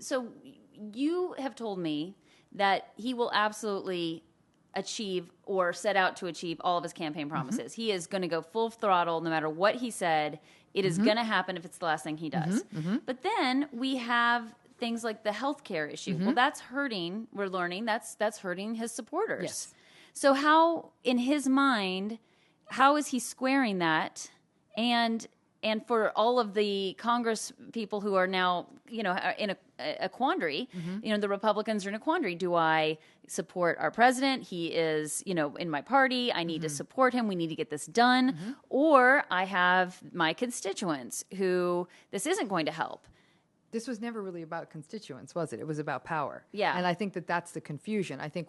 so you have told me that he will absolutely achieve or set out to achieve all of his campaign promises. He is going to go full throttle no matter what he said. It is going to happen if it's the last thing he does. But then we have things like the healthcare issue. Well, that's hurting. We're learning that's hurting his supporters. Yes. So how, in his mind, how is he squaring that? And for all of the Congress people who are now, are in a quandary, the Republicans are in a quandary. Do I support our president? He is, in my party. I need to support him. We need to get this done. Or I have my constituents who this isn't going to help. This was never really about constituents, was it? It was about power. Yeah. And I think that's the confusion. I think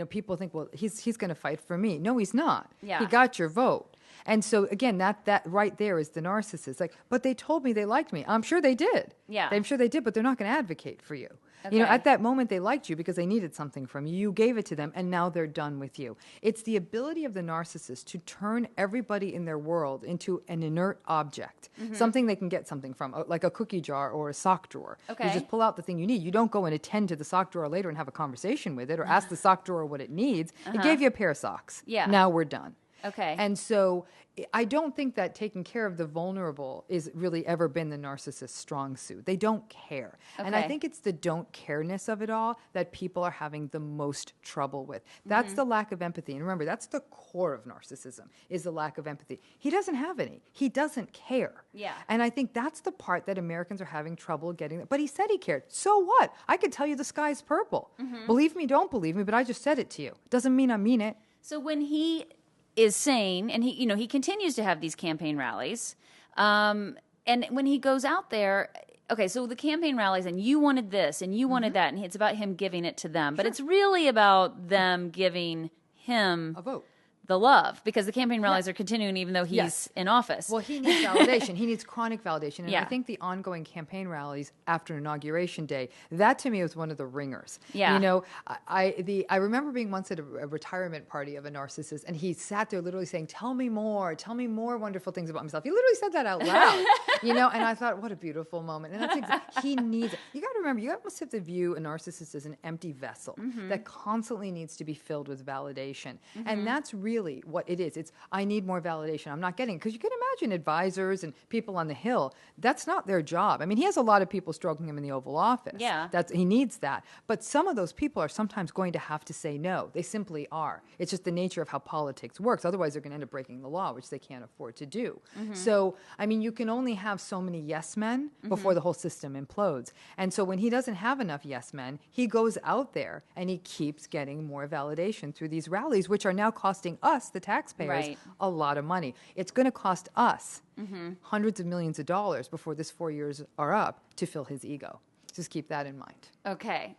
people think, well, he's going to fight for me. No, he's not. Yeah. He got your vote. And so again, that right there is the narcissist. Like, but they told me they liked me. I'm sure they did. Yeah. I'm sure they did, but they're not going to advocate for you. Okay. At that moment they liked you because they needed something from you. You gave it to them, and now they're done with you. It's the ability of the narcissist to turn everybody in their world into an inert object, something they can get something from, like a cookie jar or a sock drawer. Okay. You just pull out the thing you need. You don't go and attend to the sock drawer later and have a conversation with it or ask the sock drawer what it needs. It gave you a pair of socks. Yeah. Now we're done. Okay. And so I don't think that taking care of the vulnerable is really ever been the narcissist's strong suit. They don't care. And I Okay. think it's the don't careness of it all that people are having the most trouble with. That's the lack of empathy. And remember, that's the core of narcissism, is the lack of empathy. He doesn't have any. He doesn't care. Yeah. And I think that's the part that Americans are having trouble getting. But he said he cared. So what? I could tell you the sky's purple. Believe me, don't believe me, but I just said it to you. Doesn't mean I mean it. So when he is saying, and he continues to have these campaign rallies, and when he goes out there, okay, so the campaign rallies, and you wanted this, and you wanted that, and it's about him giving it to them, but it's really about them giving him A vote. the love, because the campaign rallies are continuing even though he's in office. Well, he needs validation. He needs chronic validation. And Yeah. I think the ongoing campaign rallies after Inauguration Day, that to me was one of the ringers. Yeah. I remember being once at a retirement party of a narcissist, and he sat there literally saying, tell me more wonderful things about himself. He literally said that out loud, and I thought, what a beautiful moment. And that's he needs it. You got to remember, you almost have to view a narcissist as an empty vessel that constantly needs to be filled with validation. And that's really what it is. It's, I need more validation. I'm not getting it. Because you can imagine advisors and people on the Hill, that's not their job. I mean, he has a lot of people stroking him in the Oval Office. Yeah. He needs that. But some of those people are sometimes going to have to say no. They simply are. It's just the nature of how politics works. Otherwise, they're going to end up breaking the law, which they can't afford to do. So, I mean, you can only have so many yes men before the whole system implodes. And so when he doesn't have enough yes men, he goes out there and he keeps getting more validation through these rallies, which are now costing us, the taxpayers, Right. a lot of money. It's going to cost us hundreds of millions of dollars before this 4 years are up to fill his ego. Just keep that in mind. Okay.